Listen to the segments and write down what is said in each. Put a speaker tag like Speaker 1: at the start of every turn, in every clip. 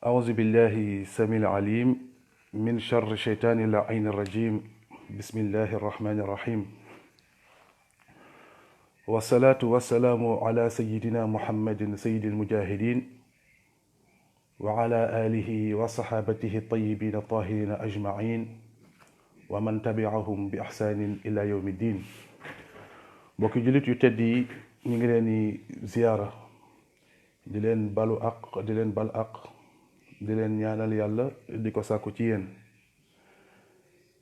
Speaker 1: أعوذ بالله السميع العليم من شر الشيطان اللعين الرجيم بسم الله الرحمن الرحيم والصلاة والسلام على سيدنا محمد سيد المجاهدين وعلى آله وصحابته الطيبين الطاهرين أجمعين ومن تبعهم بإحسان إلى يوم الدين. mbokki jullit yu tedd yi ñu ngi leen di ziyaara di leen balu aq di leen bal aq di leen ñaanal yàlla di ko sàkku ci yéen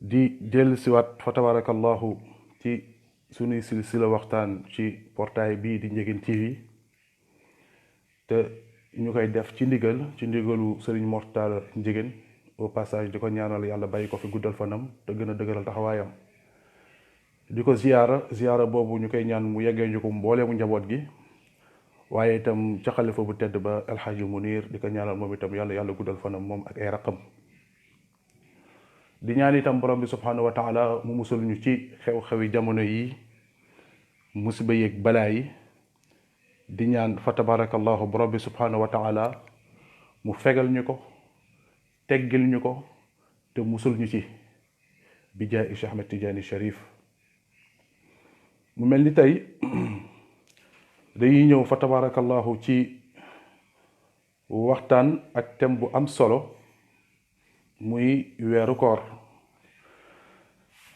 Speaker 1: di dellu siwaat fa tabarakallahu ci sunuy silsila waxtaan ci portail bii di Ndiéguène TV te ñu koy def ci ndigalu Serigne Mor Talla Ndiéguène au passage di ko ñaanal yàlla bàyyi ko fi guddal fanam te gën a dëgëral taxawaayam di ko ziyaara boobu ñu koy ñaan mu yeggee ñu ko mbooleemu njaboot gi waaye itam ca xalifa bu tedd ba alxaaji Munir di ko ñaanal moom itam yàlla guddal fanam moom ak ay raqam di ñaan itam borom bi subhanahu wa taala mu musul ñu ci xew-xewi jamono yi musiba yeeg balaa yi di ñaan fa tabarakallahu borom bi subhanahu wa taala mu fegal ñu ko teggil ñu ko te musul ñu ci bi jaay Cheikh Ahmed Tidiane Cherif. mu mel ni tey dañuy ñëw fa tabarakallahu ci waxtaan ak thème bu am solo muy weeru koor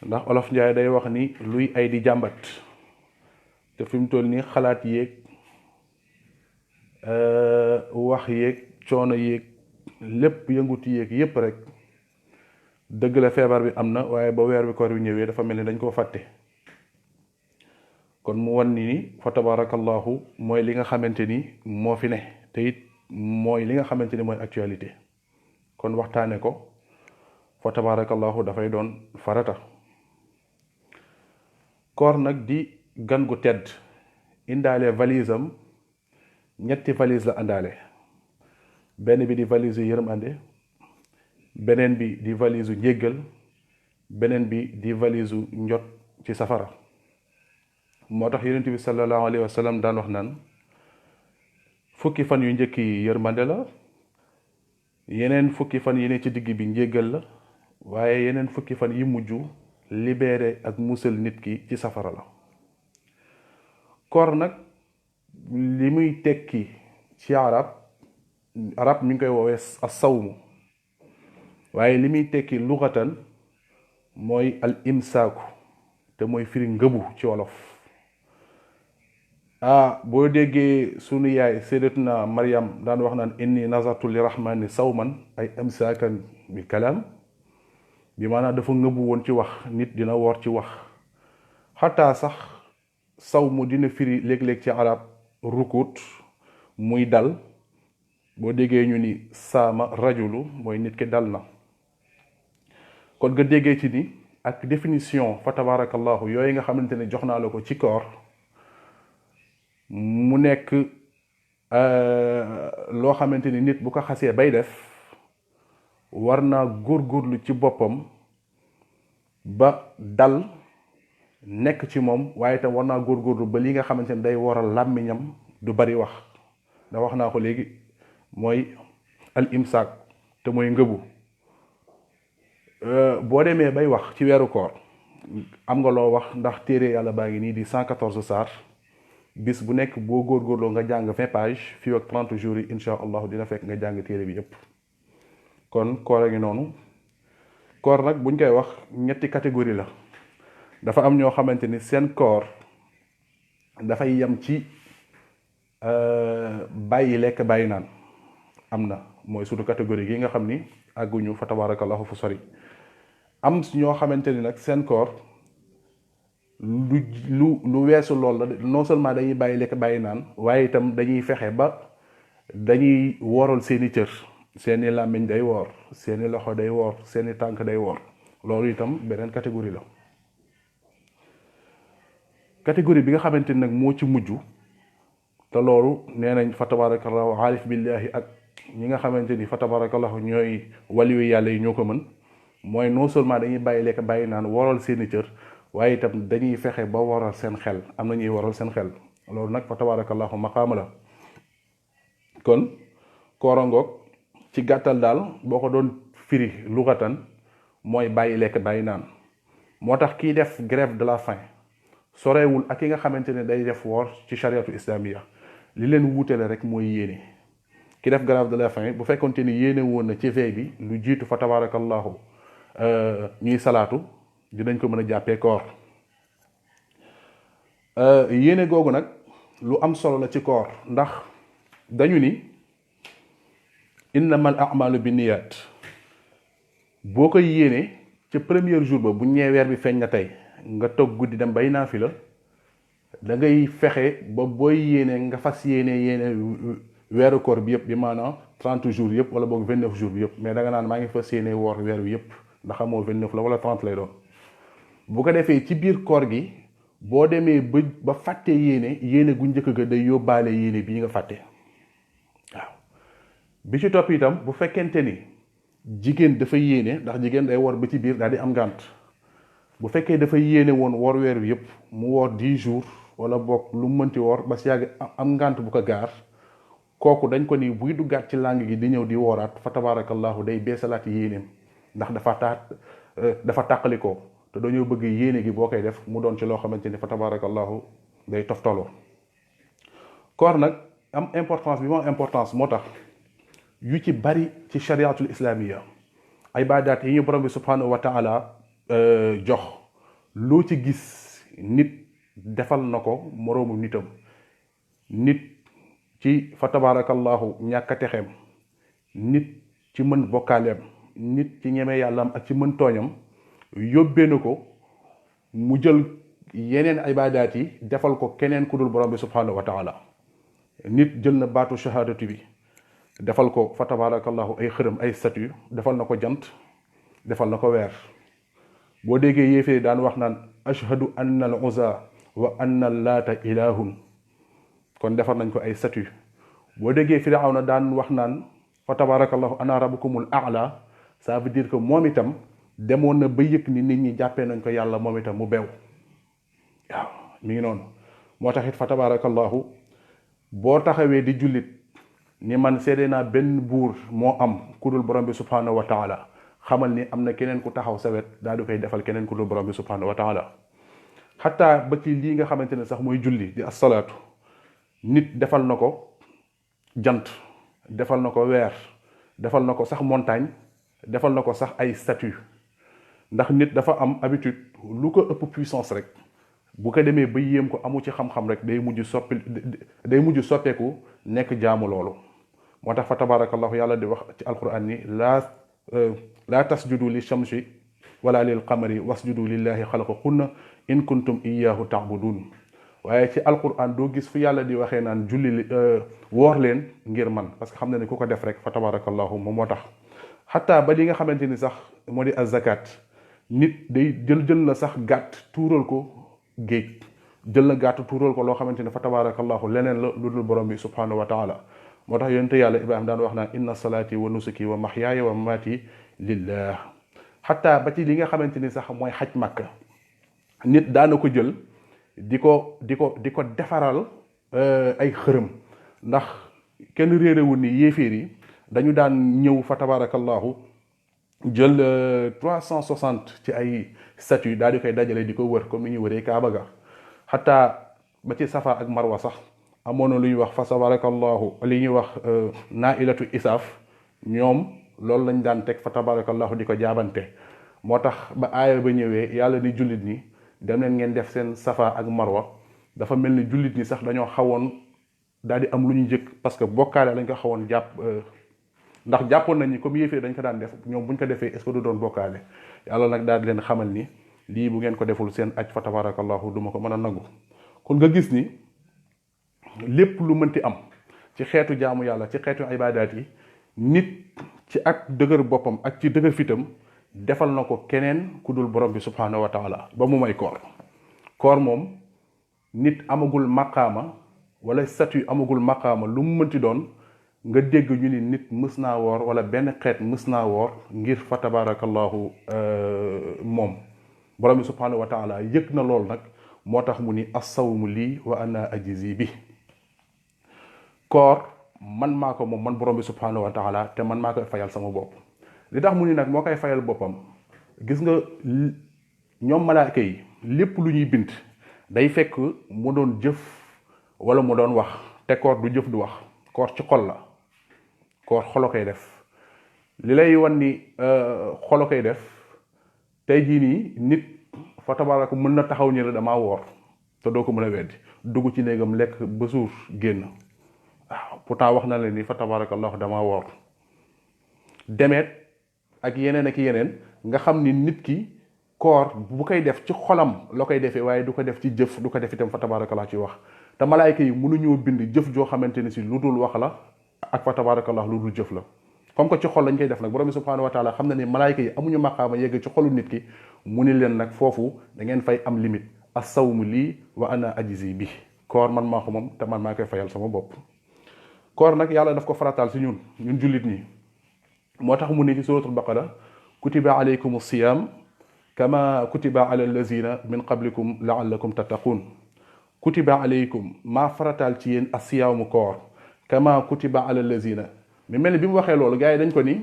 Speaker 1: ndax olof njaay day wax ni luy ay di jàmbat te fi mu toll nii xalaat yéeg wax yéeg coono yéeg lépp yëngutu yéeg yépp rek dëgg la feebar bi am na waaye ba weer bi koor bi ñëwee dafa mel ni dañ koo fàtte kon mu wan ni fa tabarakallahu mooy li nga xamante ni moo fi ne te it mooy li nga xamante ni mooy actualité kon waxtaane ko fa tabarakallahu dafay doon farata. koor nag di gan gu tedd indaale valise am ñetti valise la àndaale benn bi di valise yu yërmande beneen bi di valise yu njéggal beneen bi di valise yu njot ci safara. moo tax yonent bi sallallahu alayhi wa sallam daan wax naan fukki fan yu njëkk yi yërmande la yeneen fukki fan yi ne ci digg bi njéggal la waaye yeneen fukki fan yi mujj libéré ak musal nit ki ci safara la. koor nag li muy tekki ci arab mi ngi koy woowee as-sawmu waaye li muy tekki luxatan mooy al imsaaku te mooy firi ngëbu ci wolof. boo déggee sunu yaay sayyidatuna Maryam daan wax naan inni nazartu li rahmani sawman ay imsaakan bil kalaam bi maanaam dafa ngëbu woon ci wax nit dina woor ci wax xataa sax sawmu dina firi léeg-léeg ci arab rukut muy dal boo déggee ñu ni saama rajulu mooy nit ki dal na kon nga déggee ci ni ak définition fa tabarakallahu yooyu nga xamante ne jox naa la ko ci koor mu nekk loo xamante ni nit bu ko xasee bay def war naa góorgóorlu ci boppam ba dal nekk ci moom waaye itam war naa góorgóorlu ba li nga xamante ni day waral làmmiñam du bari wax da wax naa ko léegi mooy al imsaak te mooy ngëbu. boo demee bay wax ci weeru koor am nga loo wax ndax téere yàlla baa ngi nii di 114 saar bis bu nekk boo góorgóorloo nga jàng 20 pages fii ak 30 jours yi insha allahu dina fekk nga jàng téere bi yépp. kon koor a ngi noonu. koor nag buñ koy wax ñetti catégorie la dafa am ñoo xamante ni seen koor dafay yem ci bàyyi lekk bàyyi naan am na mooy sunu catégorie gi nga xam ni àgguñu fa tabarakallahu fu sori. am ñoo xamante ni nag seen koor lu weesu lool la non seulement dañuy bàyyi lekk bàyyi naan waaye itam dañuy fexe ba dañuy woral seeni cër seeni làmmiñ day woor seeni loxo day woor seeni tànk day woor loolu itam beneen catégorie la. catégorie bi nga xamante ni nag moo ci mujj te loolu nee nañ fa tabarakallahu aarif billahi ak ñi nga xamante ni fa tabarakallahu ñooy waliyu yàlla yi ñoo ko mën mooy non seulement dañuy bàyyi lekk bàyyi naan woral seeni cër waaye itam dañuy fexe ba waral seen xel am na ñuy waral seen xel loolu nag fa tabarakallahu maqaama la. kon koorangoog ci ci gàttal daal boo ko doon firi lugatan mooy bàyyi lekk bàyyi naan. moo tax kiy def grève de la faim sorewul ak ki nga xamante ne day def woor ci chariatu islamiya li leen wuutale rek mooy yéene. ki def grève de la faim bu fekkonte ni yéene woon na ci veille bi lu jiitu fa tabarakallahu ñuy salaatu dinañ ko mën a jàppee koor. yéene googu nag lu am solo la ci koor ndax dañu ni innamal a'malu binniyat boo koy yéene ca premier jour ba bu ñëwee weer bi feeñ na tey nga toog guddi dem bay naafila da ngay fexe ba booy yéene nga fas yéene weeru koor bi yëpp bi maanaam 30 jours yëpp wala boog 29 jours bi yëpp mais da nga naan maa ngi fas yéene woor weer wi yëpp ndax xamoo 29 la wala 30 lay doon. bu ko defee ci biir koor gi boo demee ba fàtte yéene gu njëkk ga day yóbbaale yéene bii nga fàtte waaw. bi ci topp itam bu fekkente ni jigéen dafa yéene ndax jigéen day woor ba ci biir daal di am ngànt bu fekkee dafa yéene woon woor weer wi yëpp mu woor 10 jours wala boog lu mënti woor ba si yàgg am ngànt bu ko gaar kooku dañ ko ni buy duggaat ci làng gi di ñëw di wooraat fa tabarakallahu day beesalaat yéeneem ndax dafa tàqalikoo te dañoo bëgg yéene gi boo koy def mu doon ci loo xamante ni fa tabarakallahu day toftaloo. koor nag am importance bi moo importance moo tax yu ci bari ci chariatul islamiya ay baadaat yi ñu borom bi subhanahu wa taala jox loo ci gis nit defal na ko moroomu nitam. nit ci fa tabarakallahu ñàkk a texeem, nit ci mën bokkaaleem, nit ci ñeme yàllaam ak ci mën tooñam yóbbee na ko mu jël yeneen ibaadaat yi defal ko keneen ku dul borom bi subhanahu wa taala. nit jël na baatu shahadatu bi defal ko fa tabarakallahu ay xërëm ay statue, defal na ko jant, defal na ko weer. boo déggee yéefee daan wax naan ashhadu anna al uzza wa anna al laata ilahun, kon defar nañ ko ay statue. boo déggee Firawna daan wax naan fa tabarakallahu ana rabbukumul a'la, ça veut dire que moom itam demoon na ba yëg ni nit ñi jàppee nañ ko yàlla moom itam mu beew. waaw mi ngi noonu. moo tax it fa tabarakallahu boo taxawee di jullit ni man seede naa benn buur moo am ku dul borom bi subhanahu wa taala, xamal ni am na keneen ku taxaw sa wet daal di koy defal keneen ku dul borom bi subhanahu wa taala. xataa ba ci lii nga xamante ne sax mooy julli di assalaatu, nit defal na ko jant, defal na ko weer, defal na ko sax montagne, defal na ko sax ay statue. ndax nit dafa am habitude lu ko ëpp puissance rek bu ko demee ba yéem ko amu ci xam-xam rek day mujj soppeeku nekk jaamu loolu. moo tax fa tabarakallahu yàlla di wax ci alquran ni laa tasjudu li shamsi wala lil qamari wasjudu lillahi xalaqahunna in kuntum iyyahu ta'budun. waaye ci alquran doo gis fu yàlla di waxee naan julli woor leen ngir man, parce que xam na ne ku ko def rek fa tabarakallahu moom moo tax. xataa ba li nga xamante ni sax moo di azakat, nit day jël na sax gàtt tuural ko géej, jël na gàtt tuural ko loo xamante ni fa tabarakallahu leneen la lu dul borom bi subhanahu wa taala. moo tax yonente yàlla Ibrahima daan wax naan inna salaati wa nusuki wa mahyaaya wa mamaati lillah. xataa ba ci li nga xamante ni sax mooy xaj Makka, nit daana ko jël di ko defaral ay xërëm. ndax kenn réerewul ni yéeféer yi dañu daan ñëw fa tabarakallahu jël 360 ci ay statue daal di koy dajale di ko wër comme ni ñuy wëree Kaaba ga. xataa ba ci Safa ak Marwa sax amoon na lu ñuy wax fa tabarakallahu li ñuy wax nailatu isaaf, ñoom loolu lañ daan teg fa tabarakallahu di ko jaabante. moo tax ba aaya ba ñëwee yàlla ni jullit ñi dem leen ngeen def seen Safa ak Marwa, dafa mel ni jullit ñi sax dañoo xawoon daal di am lu ñu njëkk, parce que bokkaale lañ ko xawoon jàpp. ndax jàppoon nañ ni comme yéefee dañ ko daan def, ñoom buñ ko defee est-ce que du doon bokkaale. yàlla nag daal di leen xamal ni lii bu ngeen ko deful seen aj fa tabarakallahu duma ko mën a nangu. kon nga gis ni lépp lu mënti am ci xeetu jaamu yàlla, ci xeetu ibaadaat yi, nit ci ak dëgër boppam ak ci dëgër fitam defal na ko keneen ku dul borom bi subhanahu wa taala ba mu may koor. koor moom nit amagul maqaama wala statut amagul maqaama lu mu mënti doon nga dégg ñu ni nit mës naa woor wala benn xeet mës naa woor ngir fa tabarakallahu moom borom bi subhanahu wa taala yëg na lool nag, moo tax mu ni as-sawmu lii wa ana ajzi bi. koor man maa ko moom man borom bi subhanahu wa taala te man maa koy fayal sama bopp. li tax mu ni nag moo koy fayal boppam gis nga ñoom malaaka yi lépp lu ñuy bind day fekk mu doon jëf wala mu doon wax te koor du jëf du wax koor ci xol la koor xolo koy def li lay wan ni xolo koy def tey jii nii nit fa tabaraka mën na taxaw ni la damaa woor te doo ko mën a weddi dugg ci néegam lekk ba suur génn waaw pourtant wax na leen ni fa tabarakallahu damaa woor demeet ak yeneen nga xam ni nit ki koor bu koy def ci xolam la koy defee waaye du ko def ci jëf du ko def itam fa tabarakallah ci wax te malaayka yi mënuñoo bind jëf joo xamante ni si lu dul wax la ak fa tabarakallah lu dul jëf la comme que ci xol lañ koy def nag borom bi subhanahu wa taala xam na ni malaayka yi amuñu maqaama yegg ci xolu nit ki mu ni leen nag foofu da ngeen fay am limite as-sawmu lii wa ana ajzi bi koor man maa ko moom te man maa koy fayal sama bopp koor nag yàlla daf ko farataal si ñun jullit ñi moo tax mu ne ci suratul baqara kutiba alaykum siyam kama kutiba ala allazina min qablikum laallakum tattaqun kutiba alaykum maa farataal ci yéen asiyaamu koor kama kutiba ala allazina mi mel ni bi mu waxee loolu gars yi dañ ko ni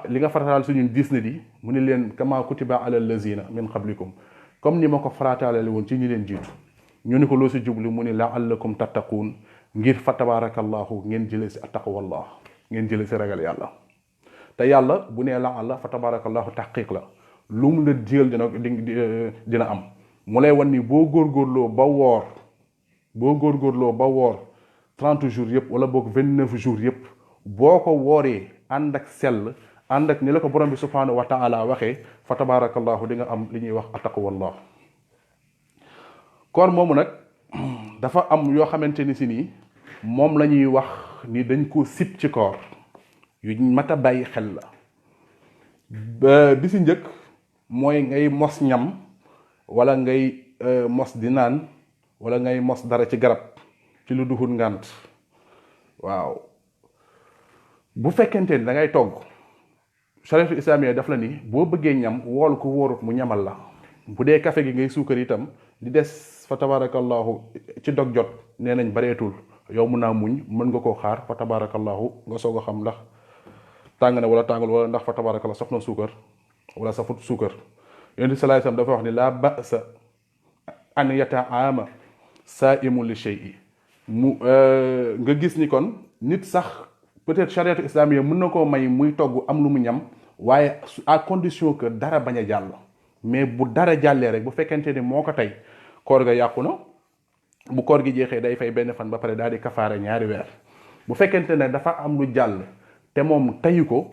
Speaker 1: li nga farataal si ñun diis na di mu ni leen kama kutiba ala allazina min qablikum comme ni ma ko farataalale woon ci ñi leen jiitu ñu ni ko loo si jublu mu ni laallakum tattaqun ngir fa tabarakallahu ngeen jëlee si attaqwallah ngeen jëlee si ragal yàlla te yàlla bu nee laalla fa tabarakallahu taqiq la lu mu la jël dina am mu lay wan ni boo góorgóorloo ba woor 30 jours yëpp wala boog 29 jours yëpp boo ko wooree ànd ak sell ànd ak ni la ko borom bi subhanahu wa taala waxee fa tabarakallahu di nga am li ñuy wax attaqwallah koor moomu nag dafa am yoo xamante ni si nii moom la ñuy wax ni dañ koo sib ci koor yu mat a bàyyi xel la bi si njëkk mooy ngay mos ñam wala ngay mos di naan wala ngay mos dara ci garab ci lu duhul ngànt waaw bu fekkente ni da ngay togg chariatu islamiya daf la ni boo bëggee ñam wool ko wóorut mu ñamal la bu dee café gi ngay suukar itam di des fa tabarakallahu ci dog jot nee nañ bareetul yow mun naa muñ mën nga koo xaar fa tabarakallahu nga soog a xam ndax tàng na wala tàngul wala ndax fa tabarakallahu sof na suukar wala safut suukar yonent bi sallallahu alayhi wasallam dafa wax ni laa ba'sa an yata'ama sa'imun li shay'i mu nga gis ni kon nit sax peut-être chariatu islamique mën na koo may muy togg am lu mu ñam waaye à condition que dara bañ a jàll mais bu dara jàllee rek bu fekkente ni moo ko tey koor ga yàqu na bu koor gi jeexee day fay benn fan ba pare daal di kafaare 2 weer bu fekkente ne dafa am lu jàll te moom tayu ko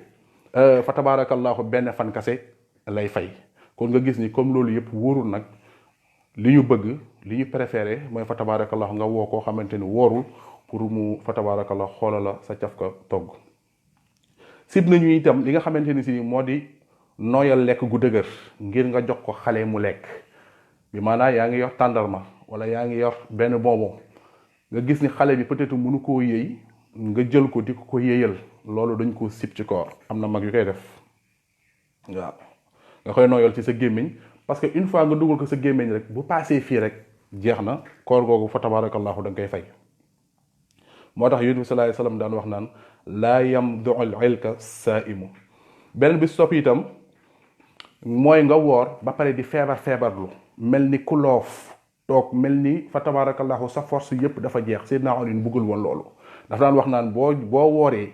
Speaker 1: fa tabarakallahu benn fan kase lay fay kon nga gis ni comme loolu yëpp wóorul nag li ñu bëgg li ñu préféré mooy fa tabarakallahu nga woo koo xamante ni wóorul pour mu fa tabarakallahu xoola la sa caf ka togg sib nañu itam li nga xamante ni si moo di nooyal lekk gu dëgër ngir nga jox ko xale mu lekk bi maanaam yaa ngi yor tàndarma wala yaa ngi yor benn bonbon nga gis ni xale bi peut-être mënu koo yëy nga jël ko di ko yëyal loolu dañ koo sib ci koor am na mag yu koy def waaw nga koy nooyal ci sa gémmiñ parce que une fois nga dugal ko sa gémmiñ rek bu paasee fii rek jeex na koor googu fa tabarakallahu da nga koy fay moo tax yonent bi sallallahu alayhi wasallam daan wax naan laa yamdu'ul ilka saa'imu beneen bi sopp itam mooy nga woor ba pare di feebarlu mel ni ku loof toog mel ni fa tabarakallahu sa force yépp dafa jeex Seydina Ali bëggul woon loolu dafa daan wax naan boo wooree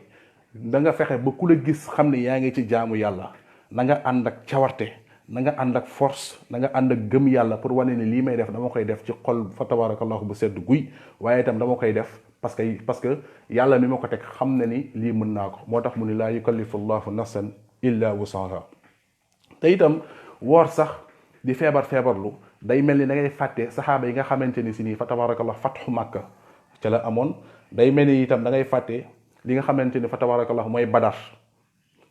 Speaker 1: da nga fexe ba ku la gis xam ne yaa ngi ci jaamu yàlla na nga ànd ak cawarte na nga ànd ak force na nga ànd ak gëm yàlla pour wane ni lii may def dama koy def ci xol fa tabarakallahu bu sedd guy waaye itam dama koy def parce que yàlla mi ma ko teg xam na ni lii mën naa ko moo tax mu ni laa yukallifu llahu nafsan illa wusaha te itam woor sax di feebarlu day mel ni da ngay fàtte saxaaba yi nga xamante ni si nii fa tabarakallah fatxu màkka ca la amoon day mel ni itam da ngay fàtte li nga xamante ni fa tabarakallah mooy badar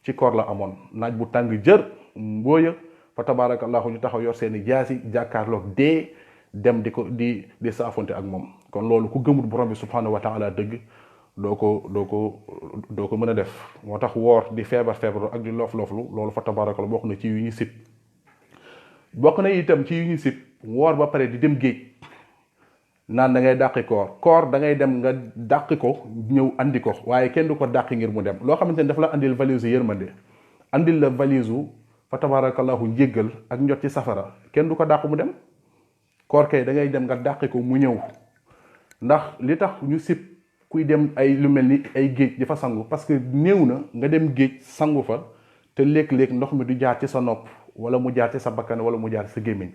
Speaker 1: ci koor la amoon naaj bu tàng jër mbooya fa tabarakallahu ñu taxaw yor seeni jaasi jàkkaarloog dee dem di saafonte ak moom kon loolu ku gëmut borom bi subhanahu wa taala dëgg doo ko mën a def moo tax woor di feebarlu ak di loof-looflu loolu fa tabarakallah bokk na ci yu ñu sib bokk na itam ci yu ñu sib woor ba pare di dem géej naan da ngay dàqi koor da ngay dem nga dàqi ko ñëw andi ko waaye kenn du ko dàqi ngir mu dem loo xamante ni dafa la andil valise yërmande andil la valise fa tabarakallahu njéggal ak njot ci safara kenn du ko dàq mu dem. koor kay da ngay dem nga dàqi ko mu ñëw ndax li tax ñu sib kuy dem ay lu mel ni ay géej di fa sangu parce que néew na nga dem géej sangu fa te léeg-léeg ndox mi du jaar ci sa nopp wala mu jaar ci sa bakkan wala mu jaar sa gémmiñ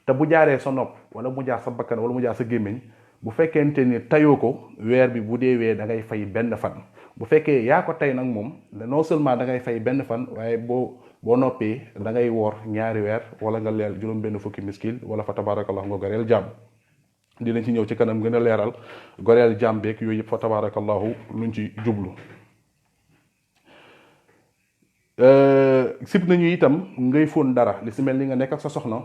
Speaker 1: te bu jaaree sa nopp wala mu jaar sa bakkan wala mu jaar sa gémmiñ bu fekkente ni tayoo ko weer bi bu deewee da ngay fay benn fan bu fekkee yaa ko tey nag moom non seulement da ngay fay benn fan waaye boo noppee da ngay woor ñaari weer wala nga leel juróom benn fukki miskil wala fa tabarakallahu nga goreel jàmm dinañ ci ñëw ci kanam gën a leeral goreel jàmm beeg yooyu yëpp fa tabarakallahu luñ ci jublu. sib nañu itam ngay fóon dara li si mel ni nga nekk ak sa soxna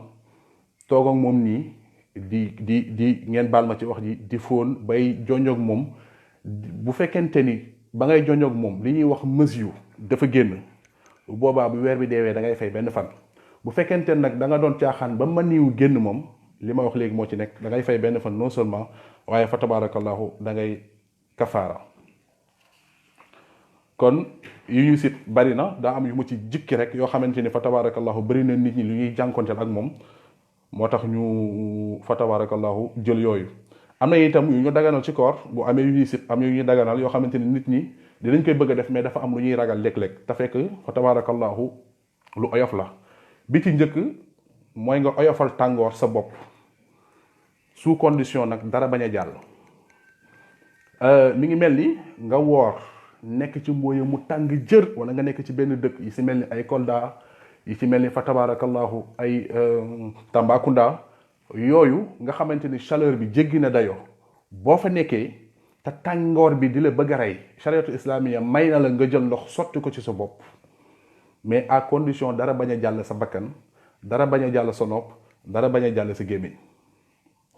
Speaker 1: toog ak moom nii di ngeen baal ma ci wax ji di fóon bay jonjoog moom bu fekkente ni ba ngay jonjoog moom li ñuy wax mesure dafa génn bu boobaa bu weer bi deewee da ngay fay benn fan bu fekkente nag da nga doon caaxaan ba maniw génn moom li ma wax léegi moo ci nekk da ngay fay benn fan non seulement waaye fa tabarakallahu da ngay kafaara. kon yu ñu sit bari na daa am yu mu ci jikki rek yoo xamante ni fa tabarakallahu bari na nit ñi lu ñuy jànkonteel ak moom moo tax ñu fa tabarakallahu jël yooyu. am na itam yu ñu daganal ci koor bu amee yu ñuy sit am yu ñuy daganal yoo xamante ni nit ñi dinañ koy bëgg a def mais dafa am lu ñuy ragal léeg-léeg te fekk fa tabarakallahu lu oyof la bi ci njëkk mooy nga oyofal tàngoor sa bopp sous condition nag dara bañ a jàll. mi ngi mel ni nga woor nekk ci mbooye mu tàng jër wala nga nekk ci benn dëkk yi si mel ni ay Kolda yi ci mel ni fa tabarakallahu ay Tambacounda yooyu nga xamante ni chaleur bi jéggi na dayoo boo fa nekkee te tàngoor bi di la bëgg a rey chariatu islamiya may na la nga jël ndox sotti ko ci sa bopp mais à condition dara bañ a jàll sa bakkan dara bañ a jàll sa nopp dara bañ a jàll sa gémmiñ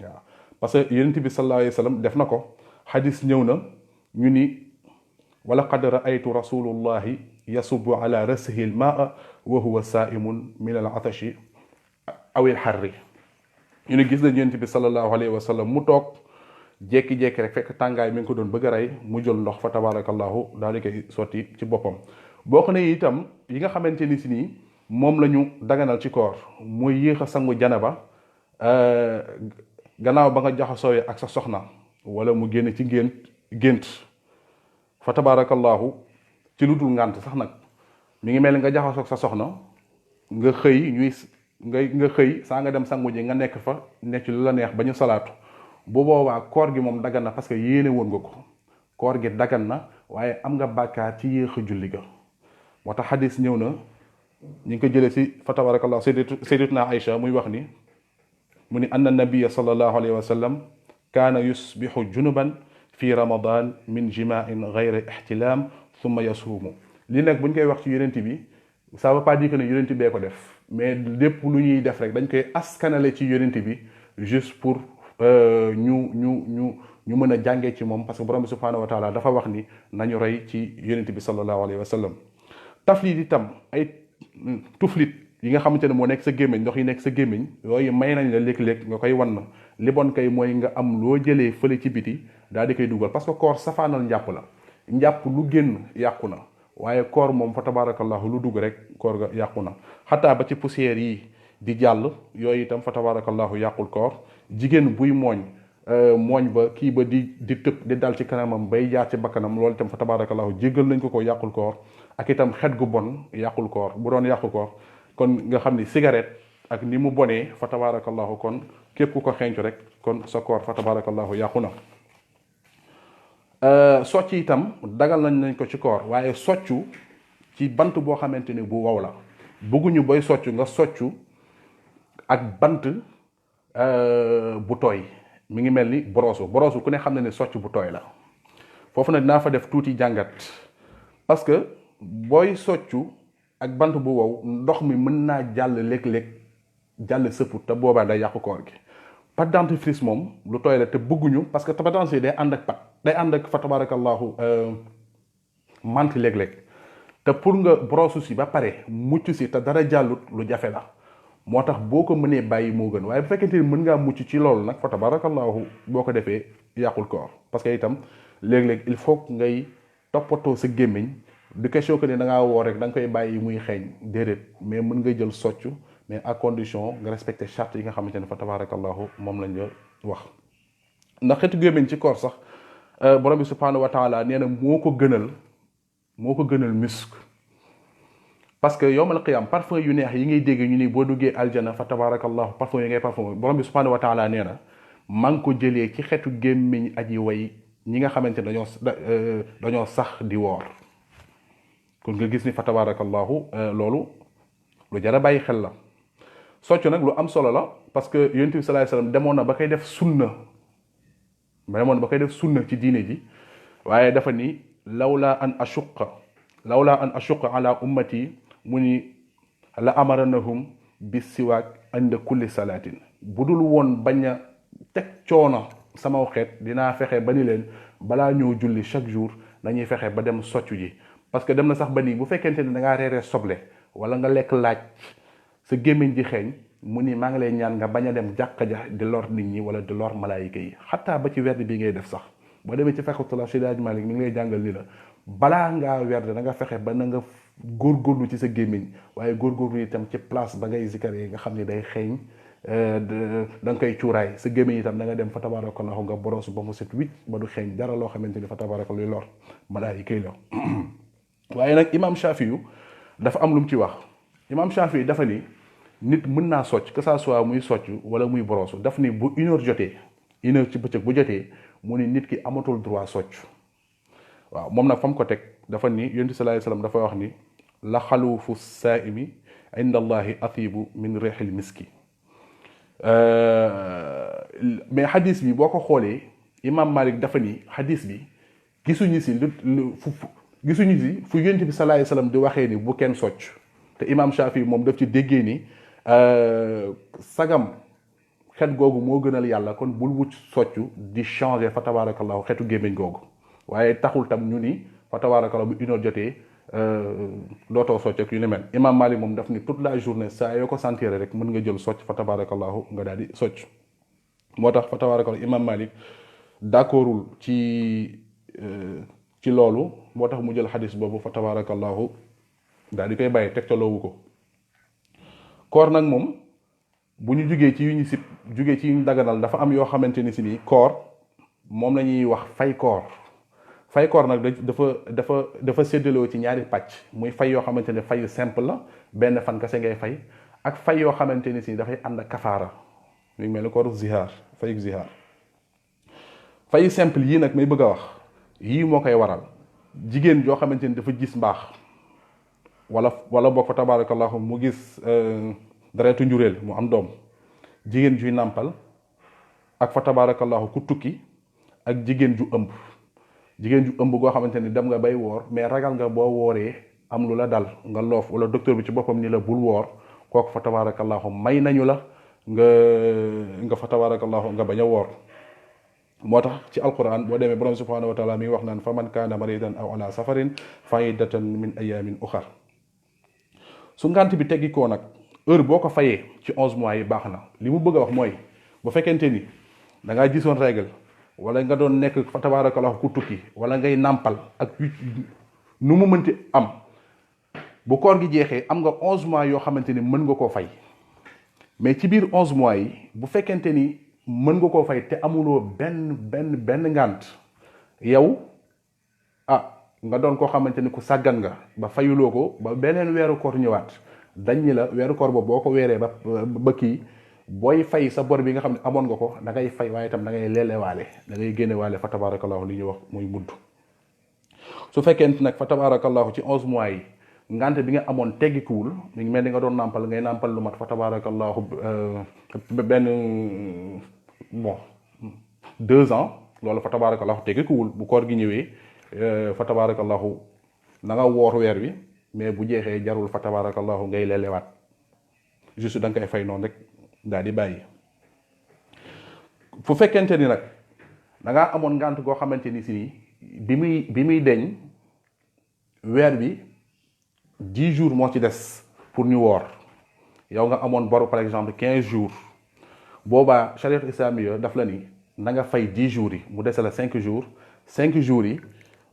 Speaker 1: waaw parce que yonent bi sallallahu alayhi wa sallam def na ko xadis ñëw na ñu ni wala qad raaytu rasulullahi yasubu ala rasihi l maa wa huwa saaimun min al atashi aw il xarri ñu ne gis nañ yonent bi sallallahu alayhi wa sallam mu toog jékki-jékki rek fekk tàngaay mi ngi ko doon bëgg a rey mu jël ndox fa tabarakallahu daal di koy sotti ci boppam boo ko ne itam yi nga xamante ni si nii moom la ñu daganal ci koor muy yéex a sangu janaba gannaaw ba nga jaxasooyee ak sa soxna wala mu génn ci gént fa tabarakallahu ci lu dul ngànt sax nag mi ngi mel ni nga jaxasoo ak sa soxna nga xëy nga xëy saa nga dem sangu ji nga nekk fa nekk ci lu la neex ba ñu salaatu bu boobaa koor gi moom dagan na parce que yéene woon nga ko koor gi dagan na waaye am nga bàkkaar ci yéex a julli ga moo tax xadis ñëw na ñu ngi ko jëlee si fa tabarakallahu sayyidatuna Aïcha muy wax ni mu ni anna nabiyya sallallahu alayhi wa sallam kaana yusbixu junuban fi ramadan min jimain gayri ixtilaam thumma yasuumu lii nag bu ñu koy wax ci yonent bi ça veut pas dire que ne yonent bee ko def mais lépp lu ñuy def rek dañ koy askanale ci yonent bi juste pour ñu mën a jàngee ci moom parce que borom bi subhanahu wa taala dafa wax ni nañu roy ci yonent bi sallallahu alayhi wa sallam taflit itam ay tuflit yi nga xamante ne moo nekk sa gémmiñ ndox yi nekk sa gémmiñ yooyu may nañ la léeg-léeg nga koy wan li bon kay mooy nga am loo jëlee fële ci biti daal di koy dugal parce que koor safaanal njàpp la njàpp lu génn yàqu na waaye koor moom fa tabarakallahu lu dugg rek koor ga yàqu na xataa ba ci poussière yi di jàll yooyu itam fa tabarakallahu yàqul koor jigéen buy mooñ ba kii ba di tëb di dal ci kanamam bay jaar ci bakkanam loolu itam fa tabarakallahu jéggal nañ ko yàqul koor ak itam xet gu bon yàqul koor bu doon yàqu koor kon nga xam ni cigarette ak ni mu bonee fa tabarakallahu kon képp ku ko xeeñcu rek kon sa koor fa tabarakallahu yàqu na socc itam dagal nañ ko ci koor waaye soccu ci bant boo xamante ni bu wow la bëgguñu boy soccu nga soccu ak bant bu tooy mi ngi mel ni boroosu ku ne xam na ne socc bu tooy la foofu nag dinaa fa def tuuti jàngat parce que booy soccu ak bant bu wow ndox mi mën naa jàll léeg-léeg jàll sëpp te boobaa day yàqu koor gi pâte dentifrice moom lu tooy la te bëgguñu parce que pâte dentifrice day ànd ak pat day ànd ak fa tabarakallahu mant léeg-léeg te pour nga brosse si ba pare mucc si te dara jàllut lu jafe la moo tax boo ko mënee bàyyi moo gën. waaye bu fekkente ni mën ngaa mucc ci loolu nag fa tabarakallahu boo ko defee yàqul koor. parce que itam léeg-léeg il faut ngay toppatoo sa gémmiñ du question que ne da ngaa woor rek da nga koy bàyyi muy xeeñ déedéet, mais mën nga jël soccu, mais à condition nga respecter charte yi nga xamante ne fa tabarakallahu moom lañ la wax. ndax xeetu gémmiñ ci koor sax borom bi subhanahu wa taala nee na moo ko gënal musk. parce que yowmal qiyam parfum yu neex yi ngay dégg ñu ni boo duggee aljana fa tabarakallahu parfum yi ngay parfum borom bi subhanahu wa taala nee na maa ngi ko jëlee ci xeetu gémmiñ aji way ñi nga xamante ne dañoo sax di woor. kon nga gis ni fa tabarakallahu loolu lu jar a bàyyi xel la. socc nag lu am solo la parce que yonent bi sallallahu alayhi wasallam demoon na ba koy def sunna ci diine ji, waaye dafa ni lawla an ashuqa ala ummati mu ni la amaranahum bis siwaak inda kulli salaatin. bu dul woon bañ a teg coono sama xeet dinaa fexe ba ni leen balaa ñëw julli chaque jour dañuy fexe ba dem soccu ji. parce que dem na sax ba nii bu fekkente ne da ngaa reeree soble wala nga lekk laaj sa gémmiñ ji xeeñ, mu ni maa ngi lay ñaan nga bañ a dem jàkka ja di lor nit ñi wala di lor malaayika yi. xataa ba ci werd bi ngay def sax boo demee ci Fiqhul Seydi Hadji Malick mi ngi lay jàngal ni la balaa ngaa werd da nga fexe ba na nga góorgóorlu ci sa gémmiñ, waaye góorgóorlu itam ci place ba ngay zikaree nga xam ni day xeeñ da nga koy cuuraay sa gémmiñ itam da nga dem fa tabarakallahu nga borosu ba mu set wicc ba du xeeñ dara loo xamante ni fa tabarakallahu luy lor malaayika yi la. waaye nag imam Shafi'i dafa am lu mu ci wax. imam Shafi'i dafa ni nit mën naa socc que ça soit muy socc wala muy borosu. daf ni bu 1h jotee 1h ci bëccëg bu jotee mu ni nit ki amatul droit socc. waaw moom nag fa mu ko teg dafa ni yonent sallallahu alayhi wasallam dafa wax ni la xaluufu saaimi inda allahi athibu min rihil miski. mais xadis bi boo ko xoolee imam Malik dafa ni xadis bi gisuñu si fu yonent bi sallallahu alayhi wasallam di waxee ni bu kenn socc. te imam Shafi moom daf ci déggee ni sagam xet googu moo gënal yàlla kon bul wut soccu di changer fa tabarakallahu xetu gémmiñ googu. waaye taxul tam ñu ni fa tabarakallahu bu 1h jotee dootoo socc ak yu ni mel. imam Malik moom daf ni toute la journée saa yoo ko sentir rek mën nga jël socc fa tabarakallahu nga daal di socc. moo tax fa tabarakallahu imam Malik d'accordul ci loolu, moo tax mu jël xadis boobu fa tabarakallahu daal di koy bàyyi tegtaloowu ko. koor nag moom bu ñu jugee ci yu ñu sib jugee ci yu ñu daganal dafa am yoo xamante ni si nii koor moom la ñuy wax fay koor. fay koor nag dafa séddaloo ci ñaari pàcc, muy fay yoo xamante ne fayu simple la benn fan kese ngay fay, ak fay yoo xamante ni si dafay ànd ak kafaara mi ngi mel ni kooru zihaar fayu zihaar. fayu simple yii nag may bëgg a wax yii moo koy waral jigéen joo xamante ni dafa gis mbaax wala boog fa tabarakallahu mu gis deretu njuréel mu am doom, jigéen juy nàmpal, ak fa tabarakallahu ku tukki, ak jigéen ju ëmb goo xamante ni dem nga bay woor mais ragal nga boo wooree am lu la dal nga loof, wala docteur bi ci boppam ni la bul woor, kooku fa tabarakallahu may nañu la nga fa tabarakallahu nga bañ a woor. moo tax ci alquran boo demee borom subhanahu wa taala mi ngi wax naan fa man kaana maridan aw ala safarin fa iddatan min ayamin uxar. su ngant bi teggi koo nag heure boo ko fayee ci 11 mois yi baax na. li mu bëgg a wax mooy bu fekkente ni da ngaa gisoon règle wala nga doon nekk fa tabarakallahu ku tukki wala ngay nàmpal ak nu mu mënti am, bu koor gi jeexee am nga 11 mois yoo xamante ni mën nga koo fay. mais ci biir 11 mois yi bu fekkente ni mën nga koo fay te amuloo benn ngànt, yow nga doon koo xamante ni ku sàggan nga ba fayuloo ko ba beneen weeru koor ñëwaat, dañ ñi la weeru koor ba boo ko weeree ba kii booy fay sa bor bi nga xam ne amoon nga ko da ngay fay, waaye itam da ngay leelewaale, da ngay génnewaale fa tabarakallahu li ñuy wax muy mudd. su fekkente nag fa tabarakallahu ci 11 mois yi ngante bi nga amoon teggikuwul, mi ngi mel ni nga doon nàmpal ngay nàmpal lu mat fa tabarakallahu benn 2 ans, loolu fa tabarakallahu teggikuwul. bu koor gi ñëwee fa tabarakallahu na nga woor weer wi, mais bu jeexee jarul fa tabarakallahu ngay leelewaat, juste da nga koy fay noonu rek daal di bàyyi. fu fekkente ni nag da ngaa amoon ngant goo xamante ni si nii bi muy deñ weer bi 10 jours moo ci des pour ñu woor, yow nga amoon boru par exemple 15 jours boobaa chariat islamique daf la ni na nga fay 10 jours yi mu dese la 5 jours 5 jours yi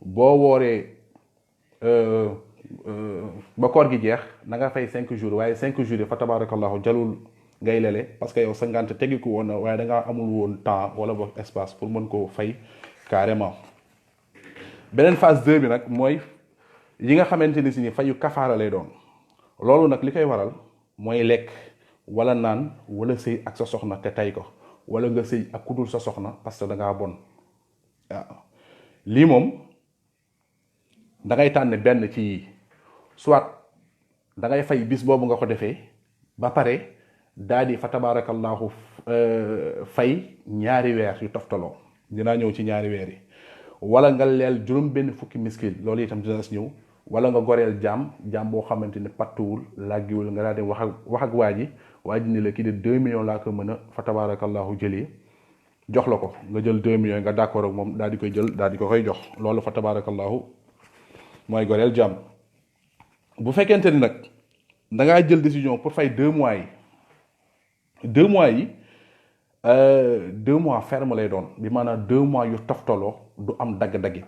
Speaker 1: boo wooree ba koor gi jeex na nga fay 5 jours waaye 5 jours yi fa tabarakallahu jalul ngay lele parce que yow sa ngànt tegiku woon na waaye da ngaa amul woon temps wala boog espace pour mën koo fay carrément. beneen phase 2 bi nag mooy yi nga xamante ni si ni fayu kafaara lay doon loolu nag li koy waral mooy lekk wala naan wala sëy ak sa soxna te tay ko wala nga sëy ak kudul sa soxna parce que da ngaa bon waaw lii moom da ngay tànn benn ci soit da ngay fay bis boobu nga ko defee ba pare daal di fa tabarakallahu fay ñaari weer yu toftaloo dinaa ñëw ci ñaari weer yi wala nga leel juróom benn fukki miskin loolu itam dina si ñëw wala nga goreel jaam boo xamante ni pattuwul làggiwul nga daal di wax ak waa ji ni la kii de 2 millions laa ko mën a fa tabarakallahu jëlee jox la ko nga jël 2 millions nga d'accord ak moom daal di koy jël daal di ko koy jox loolu fa tabarakallahu mooy goreel jaam. bu fekkente ni nag da ngaa jël décision pour fay 2 mois yi 2 mois yi 2 mois ferme lay doon bi maanaam 2 mois yu toftaloo du am dagg-daggi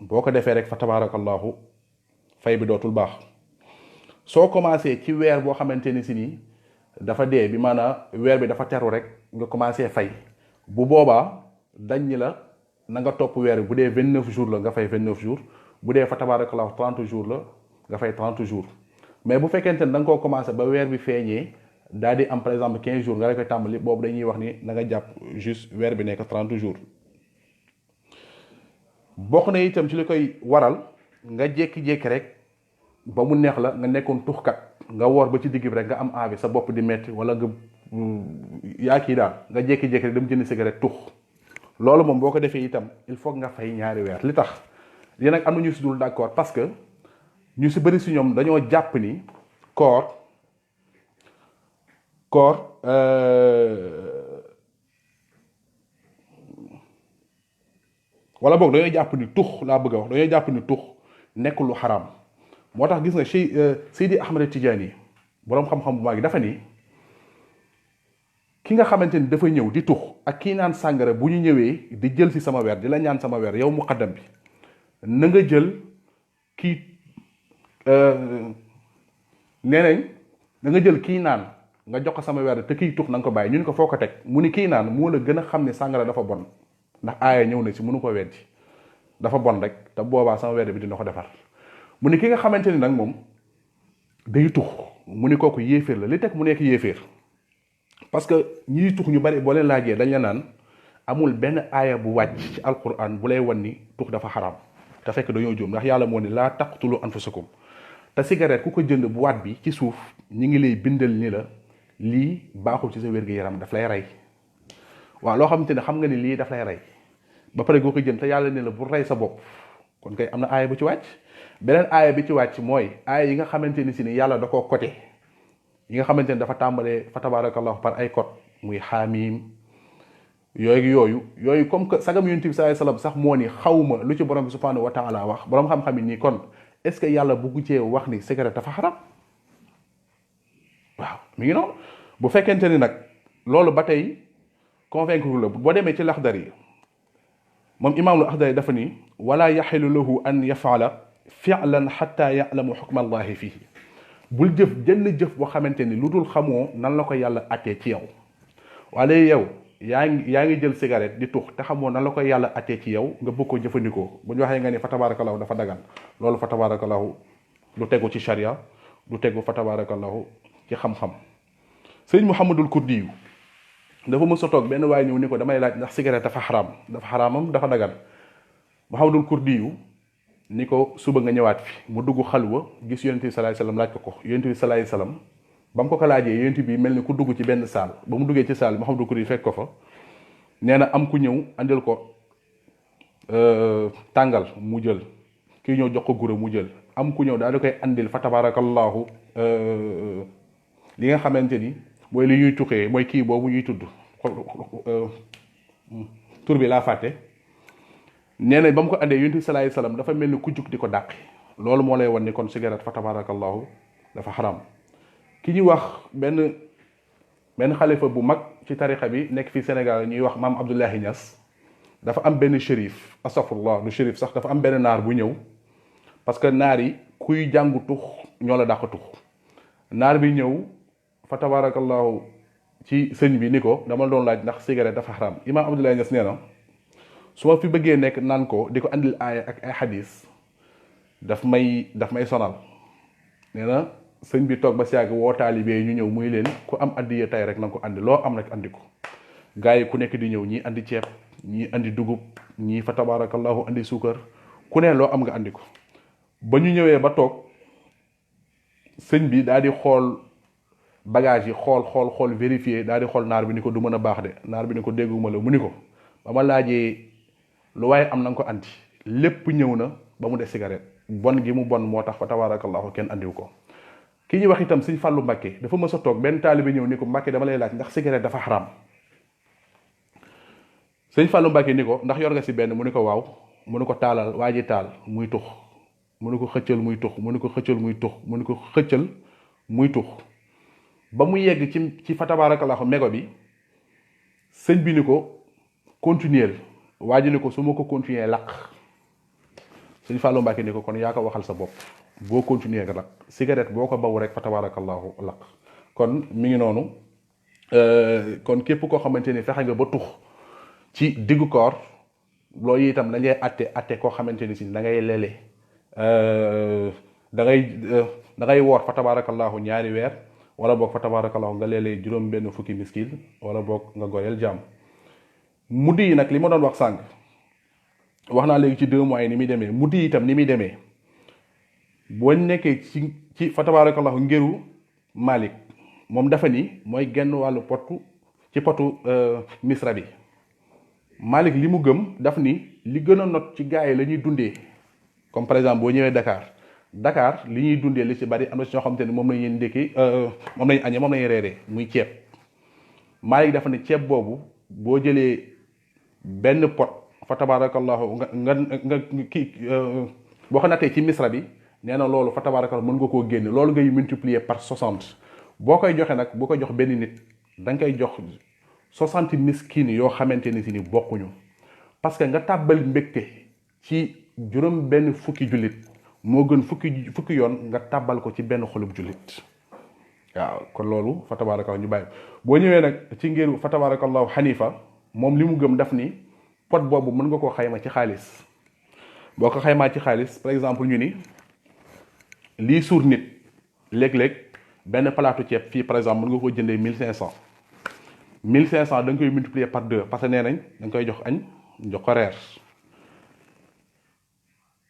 Speaker 1: boo ko defee rek fa tabarakallahu fay bi dootul baax. soo commencé ci weer boo xamante ni si nii dafa dee bi maanaam weer bi dafa teru rek nga commencé fay bu boobaa dañ ñi la na nga topp weer bi bu dee 29 jours la nga fay 29 jours bu dee fa tabarakallahu 30 jours la nga fay 30 jours mais bu fekkente ne da nga koo commencé ba weer bi feeñee daal di am par exemple 15 jours nga rek koy tàmbali boobu dañuy wax ni na nga jàpp juste weer bi nekk 30 jours. bokk na itam ci li koy waral nga jékki-jékki rek ba mu neex la nga nekkoon tuxkat nga woor ba ci digg bi rek nga am envie sa bopp di metti wala nga yaa kii daal nga jékki-jékki rek dem jënd cigarette tux loolu moom boo ko defee itam il faut nga fay ñaari weer. li tax lii nag am na ñu si dul d'accord parce que ñu si bëri si ñoom dañoo jàpp ni koor wala boog dañoo jàpp ni tux laa bëgg a wax dañoo jàpp ni tux nekk lu xaraam moo tax gis nga Seydi Ahmad Tidiane boroom xam-xam bu mag yi dafa ni ki nga xamante ni dafa ñëw di tux ak kii naan sàngara bu ñu ñëwee di jël si sama weer di la ñaan sama weer yow muqaddam bi na nga jël kii nee nañ na nga jël kii naan nga jox ko sama weer te kii tux na nga ko bàyyi ñu ni ko foo ko teg mu ni kii naan moo la gën a xam ne sàngara dafa bon ndax aaya ñëw na si mënu ko weddi dafa bon rek te boobaa sama weer bi dina ko defar mu ni ki nga xamante ni nag moom day tux mu ni kooku yéeféer la li teg mu nekk yéeféer parce que ñiy tux ñu bari boo leen laajee dañ la naan amul benn aaya bu wàcc ci alquran bu lay wan ni tux dafa xaraam te fekk dañoo juum ndax yàlla moo ni laa taqtulu anfusakum te cigarette ku ko jënd bu waat bi ci suuf ñi ngi lay bindal ni la lii baaxul ci sa wér-gu-yaram daf lay rey waaw loo xamante ne xam nga ni lii daf lay rey ba pare goo ko jënd te yàlla ne la bu rey sa bopp kon kay am na aaya bu ci wàcc beneen aaya bi ci wàcc mooy aaya yi nga xamante ni si ni yàlla da koo côté yi nga xamante ni dafa tàmbalee fa tabarakallahu par ay code muy xaamim yooyu comme que sagam yonent bi sallallahu alayhi wasallam sax moo ni xawma lu ci borom bi subhanahu wa taala wax borom xam-xam yi nii kon est-ce que yàlla buggu cee wax ni cigarette dafa xaram waaw mi ngi noonu bu fekkente ni nag loolu ba tey convaincre la boo demee ci laxdar yi moom imaamul axdari dafa ni wala yaxilu lahu an yafaala fi'lan xatta ya'lamu xukma allahi fihi bul jëf jënn jëf boo xamante ni lu dul xamoo nan la ko yàlla attee ci yow waaye yow yaa ngi jël cigarette di tux te xamoo nan la ko yàlla attee ci yow nga bëgg ko jëfandikoo bu ñu waxee nga ni fa tabarakallahu dafa dagan loolu fa tabarakallahu du tegu ci sharia du tegu fa tabarakallahu ci xam-xam sëñ Muhammadul Kurdi dafa mës a toog benn waaye ñëw ni ko damay laaj ndax cigarette dafa xaraamam dafa dagan Muhammadul Kurdi ni ko suba nga ñëwaat fi mu dugg xalwa gis yonent bi sallallahu alayhi wasallam laaj ko yonent bi sallallahu alayhi wasallam ba mu ko laajee yonent bi mel ni ku dugg ci benn saal ba mu duggee ci saal Muhammadul Kurdi fekk ko fa nee na am ku ñëw andil ko tàngal mu jël kii ñëw jox ko gura mu jël am ku ñëw daal di koy andil fa tabarakallahu li nga xamante ni mooy li ñuy tuxee mooy kii boobu ñuy tudd tur bi laa fàtte nee na ba mu ko andee yonent bi sallallahu alayhi wasallam dafa mel ni ku jug di ko dàqi loolu moo lay wan ni kon cigarette fa tabarakallahu dafa xaram ki ñuy wax benn xalifa bu mag ci tarixa bi nekk fii Sénégal ñuy wax maam Abdoulahi Niass dafa am benn shérif astafurlah du shérif sax dafa am benn naar bu ñëw parce que naar yi kuy jàngu tux ñoo la dàq tux naar bi ñëw fa tabarakallahu ci sëñ bi ni ko dama doon laaj ndax cigarette dafa xaram imaam Abdoulaye Niass nee na su ma fi bëggee nekk naan ko di ko andil aaya ak ay xadis daf may sonal nee na sëñ bi toog ba si yàgg woo taalibe ñu ñëw muy leen ku am addiya tey rek na nga ko andi loo am rek andi ko gars yi ku nekk di ñëw ñii andi ceeb ñii andi dugub ñii fa tabarakallahu andi suukar ku ne loo am nga andi ko ba ñu ñëwee ba toog sëñ bi daal di xool bagage yi xool vérifier daal di xool naar bi ni ko du mën a baax de naar bi ni ko dégguma la mu ni ko ba ma laajee lu waaye am na nga ko andi lépp ñëw na ba mu des cigarette bon gi mu bon moo tax fa tabarakallahu kenn andiw ko ki ñuy wax itam sëñ Fàllu Mbàkke dafa mës a toog benn taalibe ñëw ni ko Mbàkke dama lay laaj ndax cigarette dafa xaram sëñ Fàllu Mbàkke ni ko ndax yor nga si benn mu ni ko waaw mu ni ko taalal waa ji taal muy tux mu ni ko xëccal muy tux mu ni ko xëccal muy tux mu ni ko xëccal muy tux ba mu yegg ci fa tabarakallahu mégo bi sëñ bi ni ko continuer waa ji ni ko su ma ko continuer lakk sëñ Fàllu Mbàkke ni ko kon yaa ko waxal sa bopp boo continuer nga lakk cigarette boo ko baw rek fa tabarakallahu lakk kon mi ngi noonu kon képp koo xamante ni fexe nga ba tux ci diggu koor loolu itam dañ lay atte koo xamante ni si da ngay lele da ngay woor fa tabarakallahu ñaari weer wala boog fa tabarakallahu nga leele juróom benn fukki miskin wala boog nga goreel jaam muddi yi nag li ma doon wax sànq wax naa léegi ci 2 mois yi ni muy demee muddi yi itam ni muy demee boo nekkee ci fa tabarakallahu ngeru Malik moom dafa ni mooy genn wàllu potu misra bi Malik li mu gëm daf ni li gën a not ci gars yi la ñuy dundee comme par exemple boo ñëwee Dakar li ñuy dundee li ci bari am na si ñoo xamante ni moom la ñuy ndékki moom la ñu añee moom la ñuy reeree muy ceeb Malik dafa ne ceeb boobu boo jëlee benn pot fa tabarakallahu nga kii boo ko nattee ci misra bi nee na loolu fa tabarakallahu mën nga koo génne loolu ngay multiplier par 60 boo koy joxe nag boo koy jox benn nit da nga koy jox 60 miskin yoo xamante ni si ni bokkuñu parce que nga tàbbal mbégte ci juróom benn fukki jullit moo gën fukki yoon nga tàbbal ko ci benn xolub jullit waaw kon loolu fa tabarakallahu ñu bàyyi boo ñëwee nag ci ngir fa tabarakallahu Xanifa moom li mu gëm daf ni pot boobu mën nga koo xayma ci xaalis boo ko xaymaa ci xaalis par exemple ñu ni lii suur nit léeg-léeg benn palaatu ceeb fii par exemple mën nga koo jëndee 1500 1500 da nga koy multiplier par 2 parce que nee nañ da nga koy jox añ jox ko reer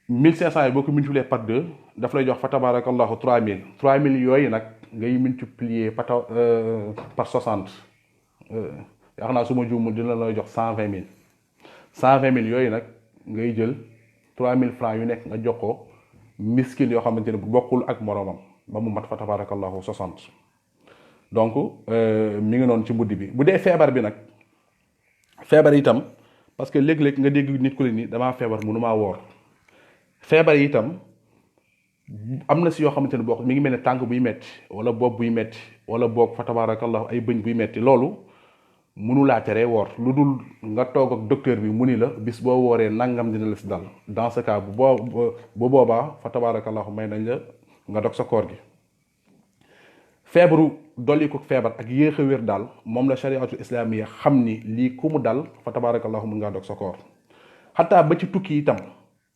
Speaker 1: 1500 yi boo ko multiplier par 2 daf lay jox fa tabarakallahu 3000 yooyu nag ngay multiplier par 60 yaakaar naa su ma juumul dina la jox 120000 yooyu nag ngay jël 3000 francs yu nekk nga jox ko miskin yoo xamante ne bokkul ak moroomam ba mu mat fa tabarakallahu 60 donc mi ngi noonu ci muddi bi bu dee feebar bi nag feebar itam parce que léeg-léeg nga dégg nit ku leen ni damaa feebar mënumaa woor feebar yi itam am na si yoo xamante ne bokk mi ngi mel ne tànk buy metti wala bopp buy metti wala boog fa tabarakallahu ay bëñ buy metti loolu mënulaa teree woor lu dul nga toog ak docteur bi mu ni la bis boo wooree nangam dina la si dal dans ce cas bu boobaa fa tabarakallahu may nañ la nga dog sa koor gi feebaru dolli ko feebar ak yéex a wér daal moom la chariatul islamiya xam ni lii ku mu dal fa tabarakallahu mun ngaa dog sa koor xataa ba ci tukki itam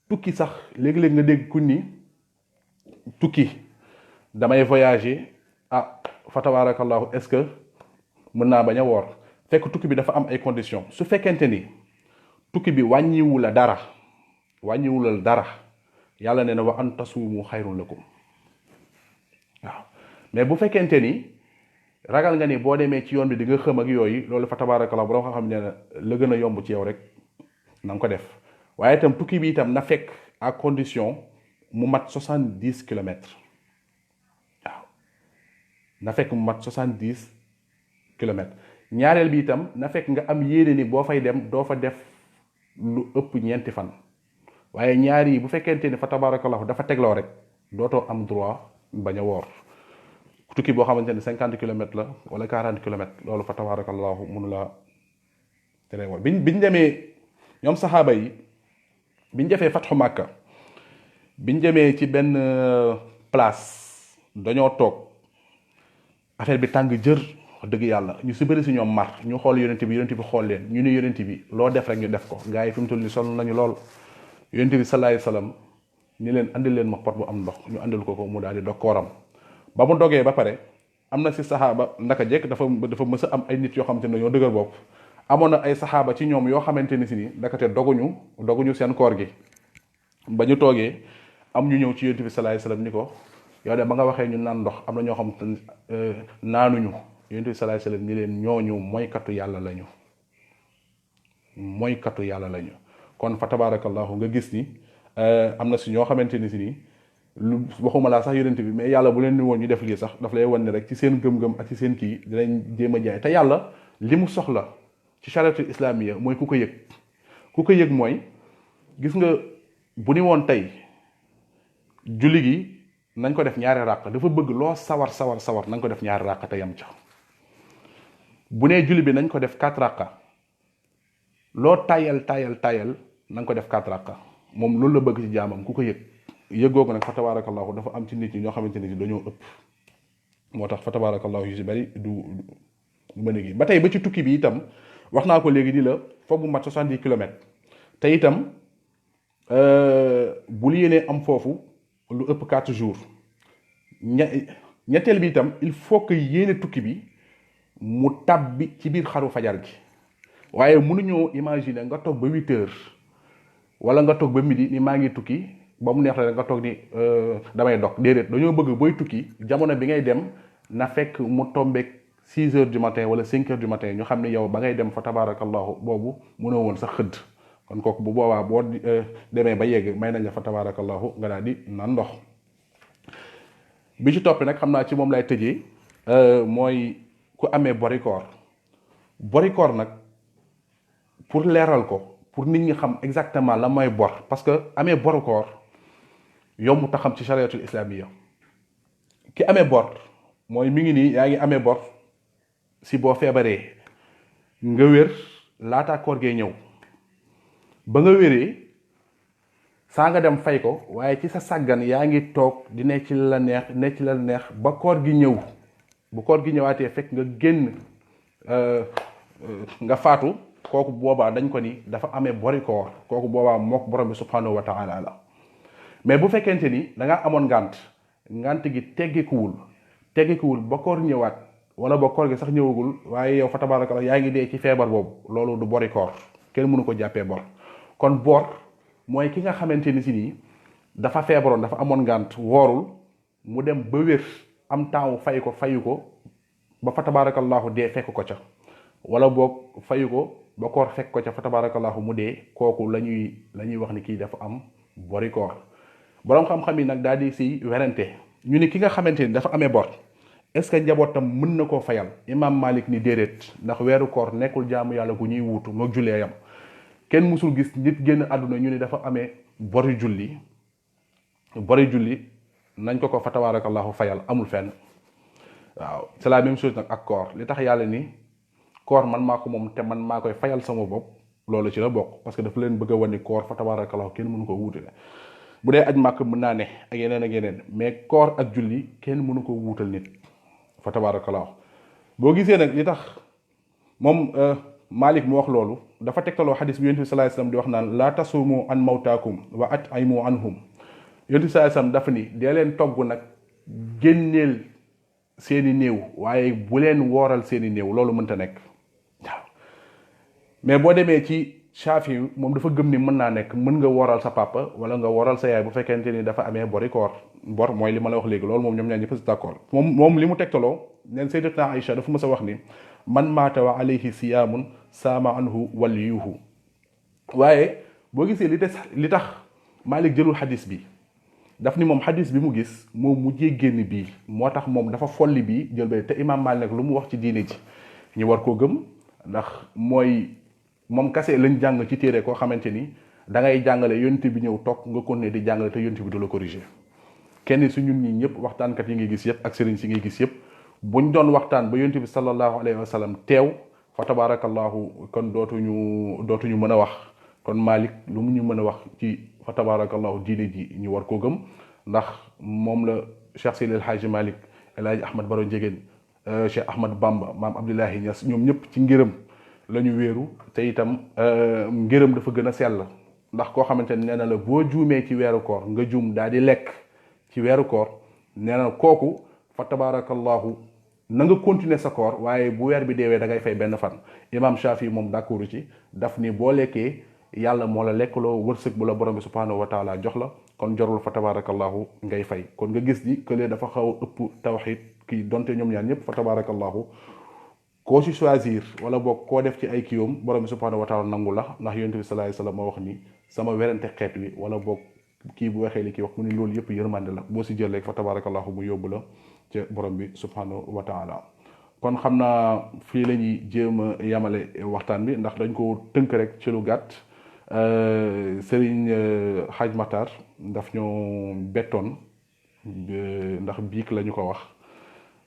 Speaker 1: tukki sax léegi-léegi nga dégg ku ni tukki damay voyager fa tabarakallahu est-ce que mën naa bañ a woor fekk tukki bi dafa am ay conditions su fekkente ni tukki bi wàññiwu la dara yàlla nee na wa an tasuumu xayrun lakum waaw mais bu fekkente ni ragal nga ni boo demee ci yoon bi di nga xëm ak yooyu loolu fa tabarakallah boo xam ne la gën a yomb ci yow rek na nga ko def waaye itam tukki bi itam na fekk à condition mu mat 70 kilomètres waaw na fekk mu mat 70 kilomètres ñaareel bi itam na fekk nga am yéene ni boo fay dem doo fa def lu ëpp ñeenti fan waaye ñaar yi bu fekkente ni fa tabarakallah dafa tegloo rek dootoo am droit bañ a woor tukki boo xamante ne 50 kilomètres la wala 40 kilomètres loolu fa tabarakallahu mënu la tere woon biñ demee ñoom saxaaba yi biñ defee fatxu Màkka biñ demee ci benn place dañoo toog affaire bi tàng jër wax dëgg yàlla ñu si bëri si ñoom mar ñu xool yonent bi xool leen ñu ne yonent bi loo def rek ñu def ko gars yi fi mu toll ni sonn nañu lool yonent bi sallallahu alayhi wasallam ni leen andil leen ma pot bu am ndox ñu andil ko mu daal di dog kooram ba mu dogee ba pare am na si saxaaba ndaka jekk dafa mës a am ay nit yoo xamante ne ñoo dëgër bopp amoon na ay saxaaba ci ñoom yoo xamante ni si ni ndakate doguñu seen koor gi ba ñu toogee am ñu ñëw ci yonent bi sallallahu alayhi wasallam ni ko yow de ba nga waxee ñu naan ndox am na ñoo xam naanuñu yonent bi sallallahu alayhi wasallam ni leen ñooñu mooykatu yàlla lañu kon fa tabarakallahu nga gis ni am na si ñoo xamante ni si ni lu waxuma laa sax yonent bi mais yàlla bu leen ni woon ñu def lii sax daf lay wan ne rek ci seen gëm-gëm ak ci seen kii dinañ jéem a jaay te yàlla li mu soxla ci chariatul islamiyya mooy ku ko yëg mooy gis nga bu ni woon tey julli gi nañ ko def ñaari ràq dafa bëgg loo sawar nañ ko def ñaari ràq te yam ca bu nee julli bi nañ ko def 4 ràqa loo tayal nañ ko def 4 ràqa moom loolu la bëgg ci jaamam ku ko yëggoo ko nag fa tabarakallahu dafa am ci nit ñi ñoo xamante ne dañoo ëpp moo tax fa tabarakallahu yu si bari du mën a gi ba tey ba ci tukki bi itam wax naa ko léegi di la foog mu mat 70 kilomètres te itam bul yéenee am foofu lu ëpp 4 jours ñetteel bi itam il faut que yéene tukki bi mu tàbbi ci biir xaru fajar gi waaye mënuñoo imaginer nga toog ba 8 heures wala nga toog ba midi ni maa ngi tukki ba mu neex la nga toog ni damay dog déedéet dañoo bëgg booy tukki jamono bi ngay dem na fekk mu tombeek 6 heures du matin wala 5 heures du matin ñu xam ne yow ba ngay dem fa tabarakallahu boobu mënoo woon sax xëdd kon kooku bu boobaa boo demee ba yegg may nañ la fa tabarakallahu nga daal di naan ndox bi ci topp nag xam naa ci moom lay tëjee mooy ku amee bori koor nag pour leeral ko pour nit ñi xam exactement la mooy bor parce que amee boru koor yomb ta xam ci chariatul islamiyya ki amee bor mooy mi ngi nii yaa ngi amee bor si boo feebaree nga wér laata koor gee ñëw ba nga wéree saa nga dem fay ko waaye ci sa sàggan yaa ngi toog di ne ci la neex ba koor gi ñëw bu koor gi ñëwaatee fekk nga génn nga faatu kooku boobaa dañ ko ni dafa amee bori koor kooku boobaa mook borom bi subhanahu wa ta'ala la mais bu fekkente ni da nga amoon ngant gi teggikuwul ba koor ñëwaat wala ba koor gi sax ñëwagul waaye yow fa tabarakallah yaa ngi dee ci feebar boobu loolu du bori koor kenn mënu ko jàppee bor kon bor mooy ki nga xamante ni si nii dafa feebaroon dafa amoon ngant woorul mu dem ba wér am temps fayu ko ba fa tabarakallahu dee fekk ko ca wala boog fayu ko ba koor fekk ko ca fa tabarakallahu mu dee kooku la ñuy wax ni kii dafa am bori koor boroom xam-xam yi nag daal di si werante ñu ni ki nga xamante ni dafa amee bor est-ce que njabootam mën na koo fayal imam Malik ni déedéet ndax weeru koor nekkul jaamu yàlla gu ñuy wuutu mook jullee yam kenn musul gis nit génn àdduna ñu ni dafa amee bori julli nañ ko fa tabarakallahu fayal amul fenn waaw c'est la même chose nag ak koor li tax yàlla ni koor man maa ko moom te man maa koy fayal sama bopp loolu ci la bokk parce que dafa leen bëgg a wane koor fa tabarakallahu kenn mënu ko wuutale bu dee aj màkk mën naa ne ak yeneen mais koor ak julli kenn mënu ko wuutal nit fa tabarakallahu boo gisee nag li tax moom Malik mu wax loolu dafa tegtaloo xadis bi yonent bi sallallahu alayhi wasallam di wax naan laa tasuumu an mawtaakum wa at'imu anhum yonent bi sallallahu alayhi wasallam dafa ni dee leen togg nag génneel seeni néew waaye bu leen wooral seeni néew loolu mënta nekk waaw mais boo demee ci Shafi moom dafa gëm ni mën naa nekk mën nga wooral sa papa wala nga wooral sa yaay bu fekkente ni dafa amee bori koor bor mooy li ma la wax léegi loolu moom ñoom ñaar ñëpp si d'accord moom li mu tegtaloo neen sayyidatuna Aïcha dafa mës a wax ni man maata wa alayhi siyaamun saama anhu waliyuhu waaye boo gisee li tax Malik jëlul xadis bi daf ni moom xadis bi mu gis moom mujjee génn bii moo tax moom dafa folli bii jël ba te imam Malik lu mu wax ci diine ji ñu war koo gëm ndax mooy moom kase lañ jàng ci téere koo xamante ni da ngay jàngale yonent bi ñëw toog nga continuer di jàngale te yonent bi du la corriger kenn su ñun ñi ñëpp waxtaankat yi ngay gis yëpp ak sëriñ si ngay gis yëpp buñ doon waxtaan ba yonent bi sallallahu alayhi wa sallam teew fa tabarakallahu kon dootuñu mën a wax kon Malik lu mu ñu mën a wax ci fa tabarakallahu diine ji ñu war koo gëm ndax moom la Cheikh Seydi El Hadji Malik El Hadji Ahmad Baro Ndiéguène Cheikh Ahmad Bamba maam Abdoulahi Niass ñoom ñëpp ci ngërëm la ñu wéeru te itam ngërëm dafa gën a sell ndax koo xamante ne nee na la boo juumee ci weeru koor nga juum daal di lekk ci weeru koor nee na kooku fa tabarakallahu na nga continuer sa koor waaye bu weer bi deewee da ngay fay benn fan imam Shafi moom d'accord ci daf ni boo lekkee yàlla moo la lekkaloo wërsëg bu la borom bi subhanahu wa taala jox la kon jarul fa tabarakallahu ngay fay kon nga gis ni këlee dafa xaw a ëpp tawxid kii donte ñoom ñaar ñëpp fa tabarakallahu koo ci choisir wala boog koo def ci ay kiiwam borom bi subhanahu wa taala nangu la ndax yonent bi sallallahu alayhi wasallam moo wax ni sama werante xeet wi wala boog kii bu waxee li kii wax mu ni loolu yëpp yërmande la boo si jël rek fa tabarakallahu mu yóbbu la ca borom bi subhanahu wa taala kon xam naa fii la ñuy jéem a yamale waxtaan bi ndax dañ ko tënk rek ci lu gàtt Serigne Hadj Matar daf ñoo bettoon ndax biik la ñu ko wax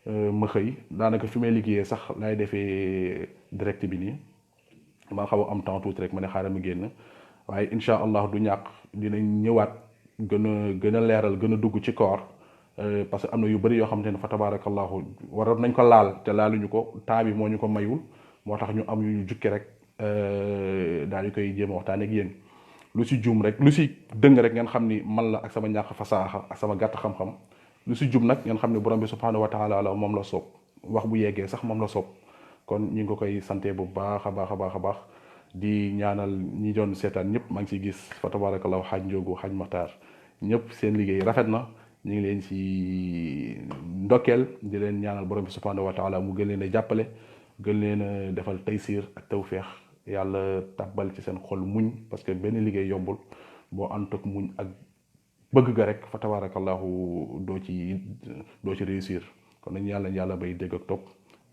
Speaker 1: ma xëy daanaka fi may liggéeyee sax laay defee direct bi nii ma xaw a am temps tuuti rek ma ne xaaral ma génn waaye incha allah du ñàkk dinañ ñëwaat gën a leeral gën a dugg ci koor parce que am na yu bëri yoo xamante ne fa tabarakallahu waroon nañ ko laal te laaluñu ko temps bi moo ñu ko mayul moo tax ñu am yu ñu jukki rek daal di koy jéem a waxtaan ak yéen lu si juum rek lu si dëng rek ngeen xam ni man la ak sama ñàkk fasaaxa ak sama gàtt xam-xam lu si jub nag ngeen xam ne borom bi subhanahu wa taala la moom la soob wax bu yeggee sax moom la soob kon ñu ngi ko koy sante bu baax a baax a baax a baax di ñaanal ñi doon seetaan ñëpp maa ngi ciy gis fa tabarakallahu xaaj Njóogu xaaj Maxtaar ñëpp seen liggéey rafet na ñu ngi leen ci ndokkeel di leen ñaanal borom bi subhanahu wa taala mu gën leen a jàppale gën leen a defal taysir ak tawféex yàlla tàbbal ci seen xol muñ parce que benn liggéey yombul boo ànd ak muñ ak bëgg ga rek fa tabarakallahu doo ci réussir kon nañu yàlla bay dégg ak topp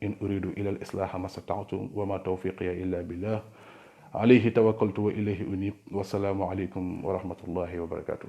Speaker 1: in uridu ila al islaha ma stata'tu wa ma tawfiqiya illa billah alayhi tawakkaltu wa ilayhi unib wasalaamu alaykum wa rahmatullahi wa barakatuh